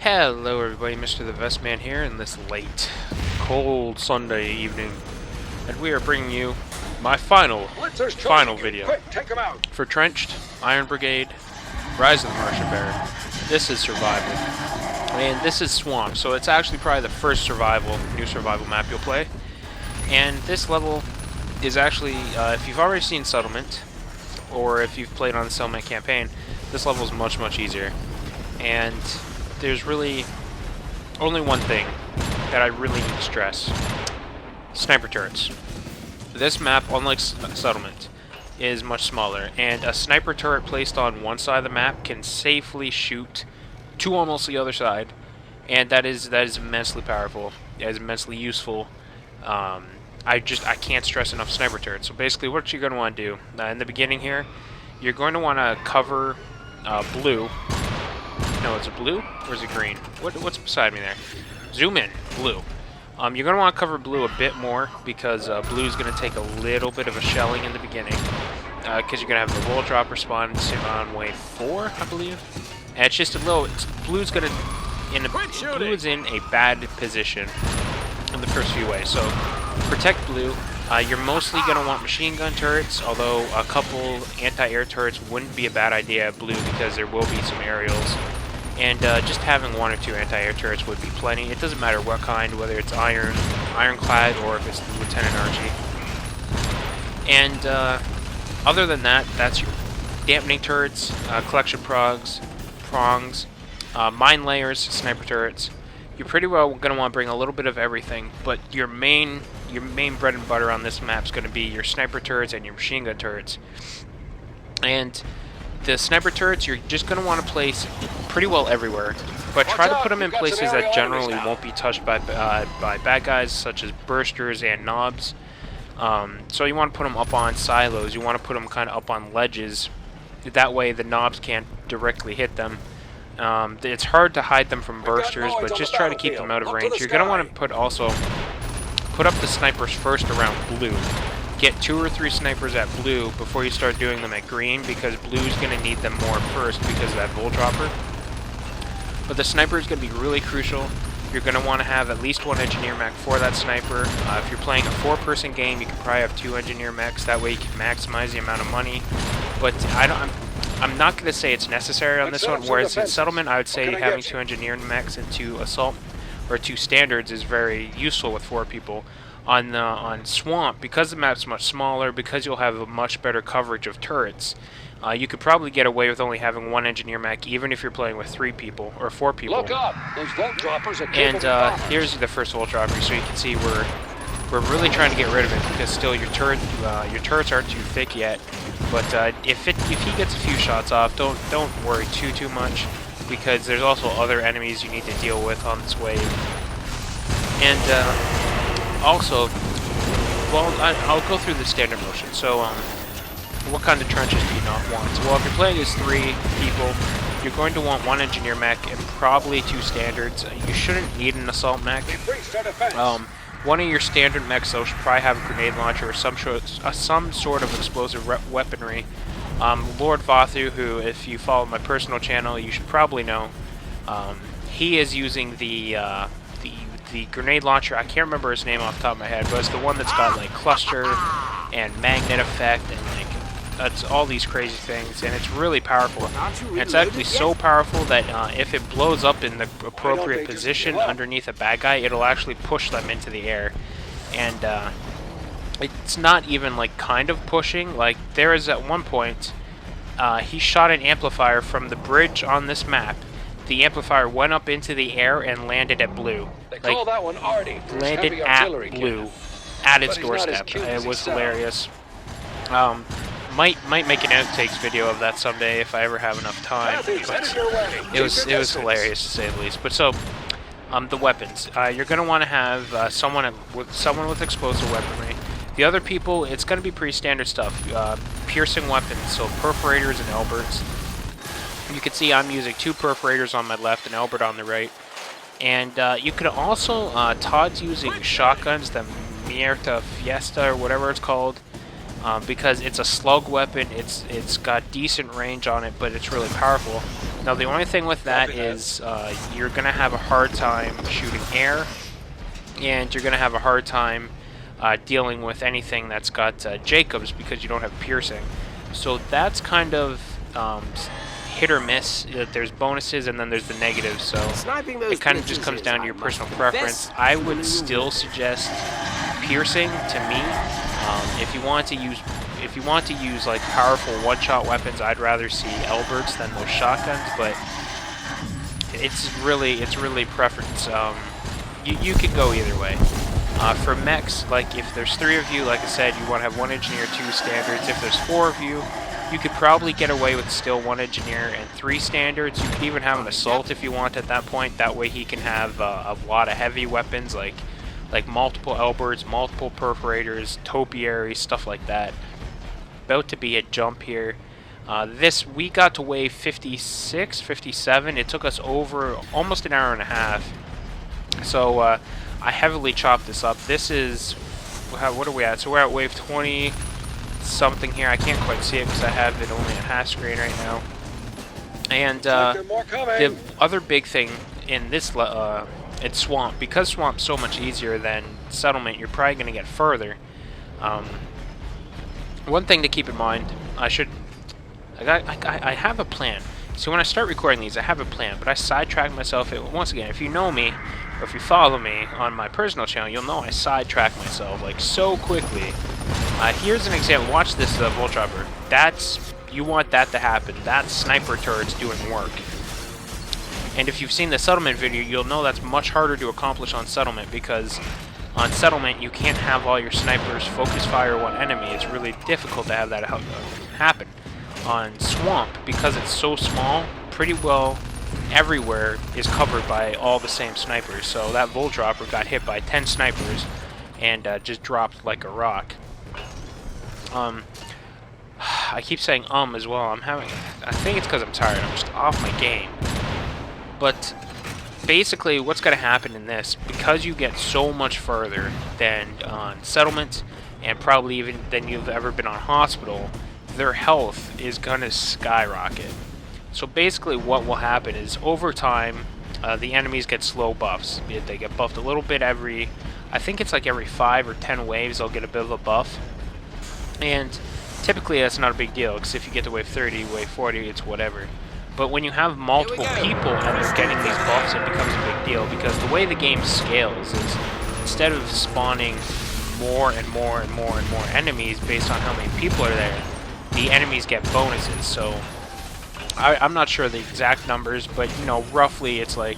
Hello everybody, Mr. the Vest Man here in this late, cold Sunday evening, and we are bringing you my final video Quick, take 'em out. for Trenched, Iron Brigade, Rise of the Martian Bear. This is survival, and this is Swamp, so it's actually probably the first new survival map you'll play. And this level is actually, if you've already seen Settlement, or if you've played on the Settlement campaign, this level is much, much easier. And there's really only one thing that I really need to stress. Sniper turrets. This map, unlike Settlement, is much smaller, and a sniper turret placed on one side of the map can safely shoot to almost the other side, and that is immensely powerful. That is immensely useful. I can't stress enough sniper turrets. So basically what you're going to want to do, in the beginning here, you're going to want to cover blue. No, is it blue or is it green? What's beside me there? Zoom in, blue. You're going to want to cover blue a bit more because blue is going to take a little bit of a shelling in the beginning because you're going to have the wall dropper spawn on wave 4, I believe. And it's just a little. Blue is in a bad position in the first few waves. So protect blue. You're mostly going to want machine gun turrets, although a couple anti-air turrets wouldn't be a bad idea at blue because there will be some aerials. And just having one or two anti-air turrets would be plenty. It doesn't matter what kind, whether it's ironclad, or if it's the Lieutenant Archie. And other than that, that's your dampening turrets, collection prongs, mine layers, sniper turrets. You're pretty well going to want to bring a little bit of everything, but your main bread and butter on this map is going to be your sniper turrets and your machine gun turrets. And the sniper turrets, you're just going to want to place pretty well everywhere, but try to put them in places that generally won't be touched by bad guys, such as bursters and knobs. So you want to put them up on silos. You want to put them kind of up on ledges. That way the knobs can't directly hit them. It's hard to hide them from bursters, but just try to keep them out of range. You're going to want to put up the snipers first around blue. Get 2 or 3 snipers at blue before you start doing them at green, because blue's going to need them more first because of that bull dropper. But the sniper is going to be really crucial. You're going to want to have at least 1 engineer mech for that sniper. If you're playing a 4-person game, you can probably have 2 engineer mechs. That way you can maximize the amount of money. But I'm not going to say it's necessary on this one, whereas in Settlement, I would say having 2 engineer mechs and 2 assault, or 2 standards is very useful with 4 people. On Swamp, because the map's much smaller, because you'll have a much better coverage of turrets, you could probably get away with only having 1 engineer mech, even if you're playing with 3 people, or 4 people. Look up! Those volt droppers are and here's the first volt dropper, so you can see we're really trying to get rid of it, because still your turrets aren't too thick yet. But if he gets a few shots off, don't worry too much, because there's also other enemies you need to deal with on this wave. And also, well, I'll go through the standard motion. So, what kind of trenches do you not want? Well, if you're playing as 3 people, you're going to want 1 engineer mech and probably 2 standards. You shouldn't need an assault mech. One of your standard mechs, though, should probably have a grenade launcher or some sort of explosive weaponry. Lord Vathu, who, if you follow my personal channel, you should probably know, he is using the grenade launcher. I can't remember his name off the top of my head, but it's the one that's got like cluster and magnet effect and like that's all these crazy things, and it's really powerful. And it's actually so powerful that if it blows up in the appropriate position underneath a bad guy, it'll actually push them into the air. And it's not even like kind of pushing. Like there is at one point he shot an amplifier from the bridge on this map. The amplifier went up into the air and landed at blue. They call that one Artie. Landed at blue, at its doorstep. It was hilarious. Might make an outtakes video of that someday if I ever have enough time. But it was hilarious to say the least. But so, the weapons. You're going to want to have someone with explosive weaponry. The other people, it's going to be pretty standard stuff. Piercing weapons, so perforators and Alberts. You can see I'm using 2 perforators on my left and Albert on the right. And you could also, Todd's using shotguns, the Mierta Fiesta or whatever it's called, because it's a slug weapon. It's got decent range on it, but it's really powerful. Now the only thing with that is you're going to have a hard time shooting air, and you're going to have a hard time dealing with anything that's got Jacobs because you don't have piercing. So that's kind of hit or miss. There's bonuses and then there's the negatives, so it kind of just comes down to your personal preference. I would still suggest piercing to me. If you want to use like powerful one-shot weapons, I'd rather see Elberts than those shotguns, but it's really preference. You could go either way. For mechs, like if there's 3 of you, like I said, you want to have 1 engineer, 2 standards. If there's 4 of you, you could probably get away with still 1 engineer and 3 standards. You could even have an assault if you want at that point. That way he can have a lot of heavy weapons like multiple Elberts, multiple perforators, topiaries, stuff like that. About to be a jump here. We got to wave 56, 57. It took us over almost an hour and a half. So I heavily chopped this up. This is, what are we at? So we're at wave 20 something here. I can't quite see it because I have it only at half screen right now. And the other big thing in this, it's Swamp. Because Swamp's so much easier than Settlement, you're probably going to get further. One thing to keep in mind, I have a plan. So when I start recording these, I have a plan, but I sidetrack myself. Once again, if you know me, or if you follow me on my personal channel, you'll know I sidetrack myself like so quickly. Here's an example. Watch this Volt Dropper. You want that to happen. That sniper turret's doing work. And if you've seen the Settlement video, you'll know that's much harder to accomplish on Settlement, because on Settlement you can't have all your snipers focus fire one enemy. It's really difficult to have that happen. On Swamp, because it's so small, pretty well everywhere is covered by all the same snipers. So that Volt Dropper got hit by 10 snipers and just dropped like a rock. I keep saying as well. I think it's because I'm tired. I'm just off my game. But basically what's going to happen in this, because you get so much further than on Settlement, and probably even than you've ever been on Hospital, their health is going to skyrocket. So basically what will happen is, over time, the enemies get slow buffs. They get buffed a little bit every, I think it's like every 5 or 10 waves they'll get a bit of a buff. And typically that's not a big deal, because if you get to wave 30, wave 40, it's whatever. But when you have multiple people and they're getting these buffs, it becomes a big deal, because the way the game scales is, instead of spawning more and more and more and more enemies based on how many people are there, the enemies get bonuses. So I'm not sure the exact numbers, but you know, roughly it's like,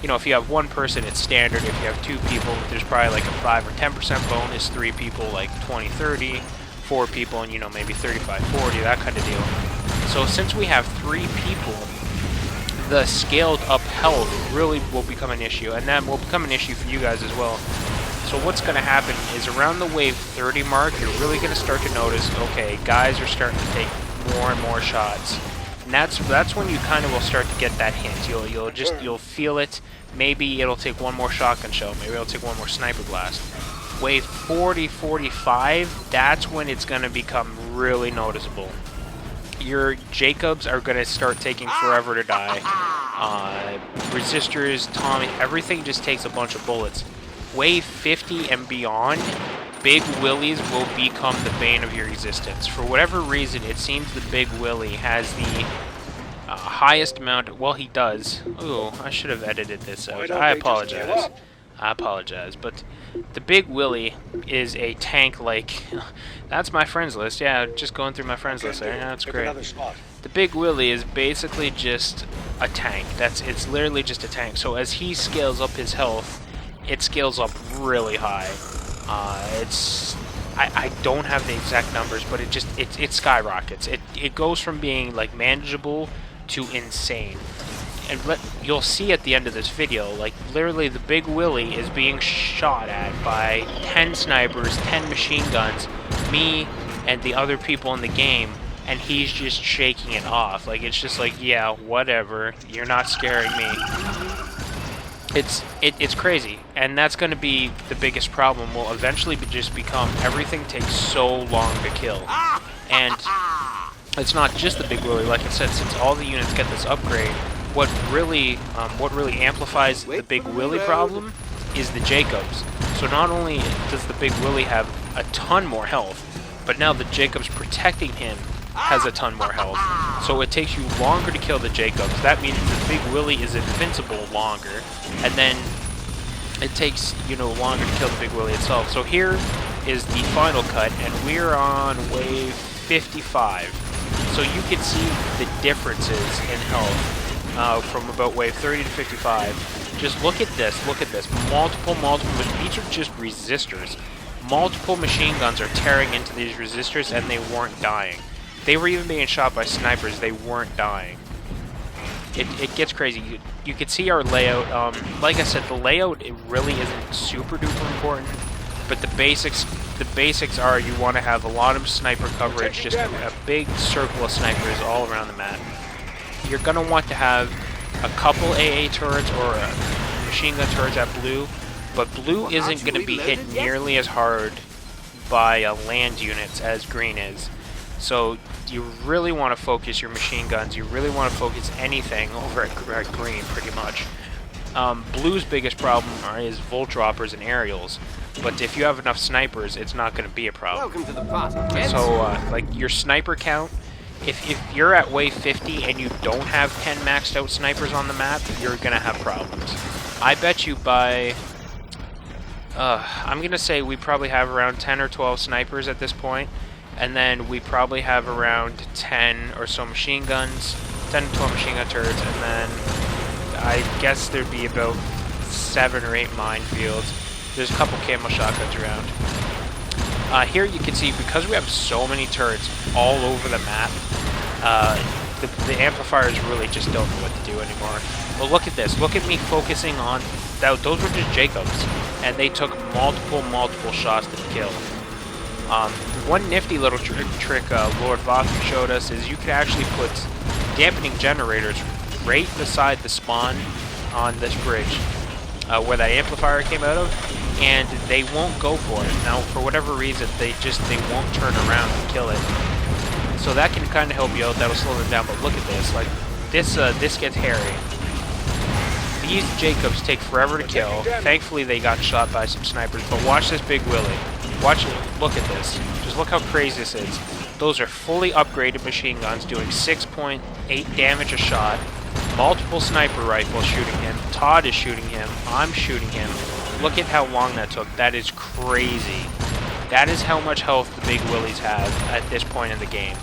you know, if you have 1 person, it's standard. If you have 2 people, there's probably like a 5 or 10% bonus. 3 people, like 20, 30. 4 people, and you know, maybe 35, 40, that kind of deal. So since we have 3 people, the scaled up health really will become an issue, and that will become an issue for you guys as well. So what's going to happen is, around the wave 30 mark, you're really going to start to notice, okay, guys are starting to take more and more shots. And that's when you kind of will start to get that hint. You'll feel it. Maybe it'll take 1 more shotgun shell. Maybe it'll take 1 more sniper blast. Wave 40, 45, that's when it's going to become really noticeable. Your Jacobs are going to start taking forever to die. Resistors, Tommy, everything just takes a bunch of bullets. Wave 50 and beyond, Big Willies will become the bane of your existence. For whatever reason, it seems the Big Willie has the highest amount. Well, he does. Ooh, I should have edited this out. I apologize. But the Big Willie is a tank like... That's my friends list. Yeah, just going through my friends list there. Yeah, that's great. The Big Willie is basically just a tank. It's literally just a tank. So as he scales up his health, it scales up really high. I don't have the exact numbers, but it skyrockets. It goes from being like manageable to insane. And you'll see at the end of this video, like, literally the Big Willie is being shot at by 10 snipers, 10 machine guns, me and the other people in the game, and he's just shaking it off. Like, it's just like, yeah, whatever, you're not scaring me. It's crazy, and that's going to be the biggest problem. Will eventually just become, everything takes so long to kill. And it's not just the Big Willie. Like I said, since all the units get this upgrade, what really amplifies the Big Willie problem is the Jacobs. So not only does the Big Willie have a ton more health, but now the Jacobs protecting him has a ton more health. So it takes you longer to kill the Jacobs. That means the Big Willie is invincible longer, and then it takes, you know, longer to kill the Big Willie itself. So here is the final cut, and we're on wave 55. So you can see the differences in health from about wave 30 to 55. Just look at this, multiple, these are just resistors. Multiple machine guns are tearing into these resistors and they weren't dying. They were even being shot by snipers, they weren't dying. It gets crazy. You can see our layout. Like I said, the layout, it really isn't super duper important, but the basics are you want to have a lot of sniper coverage, just a big circle of snipers all around the map. You're going to want to have a couple AA turrets or machine gun turrets at blue, but blue isn't going to be hit nearly as hard by land units as green is. So you really want to focus your machine guns, you really want to focus anything over at green pretty much. Blue's biggest problem is volt droppers and aerials, but if you have enough snipers, it's not going to be a problem. Welcome to the party. So like your sniper count, if you're at wave 50 and you don't have 10 maxed out snipers on the map, you're going to have problems. I bet you by... I'm going to say we probably have around 10 or 12 snipers at this point, and then we probably have around 10 or so machine guns, 10 to 12 machine gun turrets, and then I guess there'd be about 7 or 8 minefields. There's a couple camo shotguns around. Here you can see, because we have so many turrets all over the map, the amplifiers really just don't know what to do anymore. Well, look at this. Look at me focusing on... Those were just Jacobs, and they took multiple shots to kill. One nifty little trick Lord Voth showed us is you could actually put dampening generators right beside the spawn on this bridge, where that amplifier came out of, and they won't go for it. Now, for whatever reason, they won't turn around and kill it. So that can kind of help you out. That'll slow them down. But look at this. Like this gets hairy. These Jacobs take forever to kill. Thankfully, they got shot by some snipers. But watch this Big Willie. Look at this. Just look how crazy this is. Those are fully upgraded machine guns doing 6.8 damage a shot. Multiple sniper rifles shooting him. Todd is shooting him. I'm shooting him. Look at how long that took. That is crazy. That is how much health the Big Willies have at this point in the game.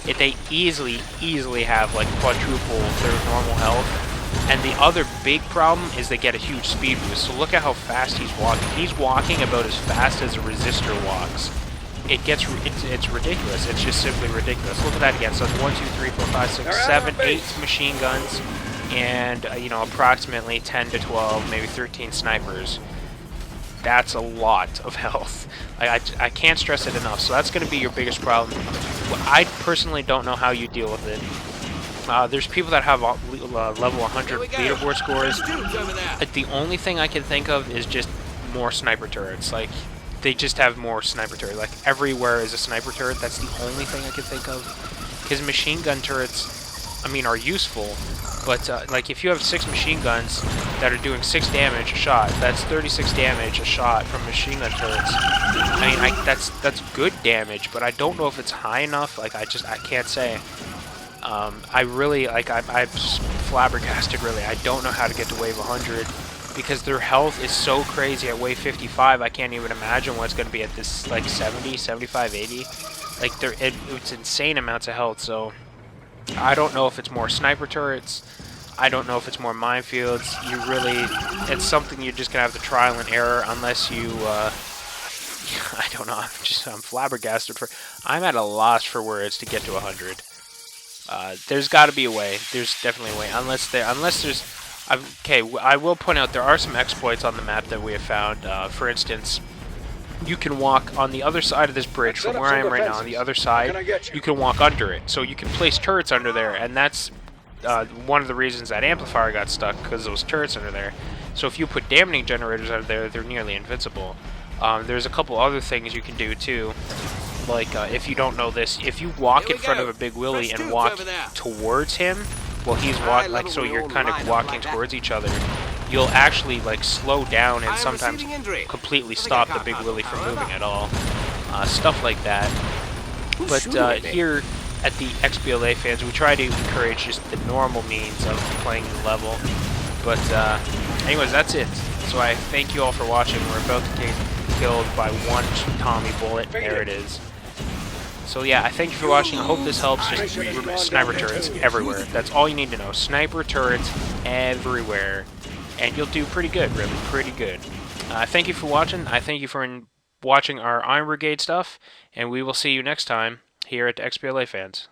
If they easily have like quadruple their normal health. And the other big problem is they get a huge speed boost. So look at how fast he's walking. He's walking about as fast as a resistor walks. It's ridiculous. It's just simply ridiculous. Look at that again. So it's 1, 2, 3, 4, 5, 6, 7, 8 machine guns, and approximately 10 to 12, maybe 13 snipers. That's a lot of health. I can't stress it enough. So that's going to be your biggest problem. I personally don't know how you deal with it. There's people that have level 100 leaderboard scores. The only thing I can think of is just more sniper turrets. Like, they just have more sniper turrets. Like, everywhere is a sniper turret. That's the only thing I can think of. Because machine gun turrets, I mean, are useful. But, like, if you have 6 machine guns that are doing 6 damage a shot, that's 36 damage a shot from machine gun turrets. I mean, that's good damage, but I don't know if it's high enough. Like, I can't say. I really, like, I'm flabbergasted, really. I don't know how to get to wave 100, because their health is so crazy at wave 55, I can't even imagine what it's going to be at this, like, 70, 75, 80. Like, it's insane amounts of health, so I don't know if it's more sniper turrets. I don't know if it's more minefields. It's something you're just going to have to trial and error, unless you, I don't know, I'm flabbergasted. I'm at a loss for words to get to 100. There's got to be a way. There's definitely a way. Unless there's... Okay, I will point out there are some exploits on the map that we have found. For instance, you can walk on the other side of this bridge from where I am right now. On the other side, you can walk under it. So you can place turrets under there, and that's one of the reasons that amplifier got stuck, because those turrets under there. So if you put dampening generators under there, they're nearly invincible. There's a couple other things you can do, too. like, if you don't know this, if you walk in front of a Big Willy and walk towards him, while he's walking, like, so you're kind of walking towards each other, you'll actually, like, slow down and sometimes completely stop the Big Willy from moving at all. Stuff like that. But here at the XBLA fans, we try to encourage just the normal means of playing the level. But anyways, that's it. So I thank you all for watching. We're about to get killed by one Tommy bullet. There it is. So yeah, I thank you for watching. I hope this helps. Just sniper turrets everywhere. That's all you need to know. Sniper turrets everywhere. And you'll do pretty good, really. Pretty good. Thank you for watching. I thank you for watching our Iron Brigade stuff. And we will see you next time here at XBLA fans.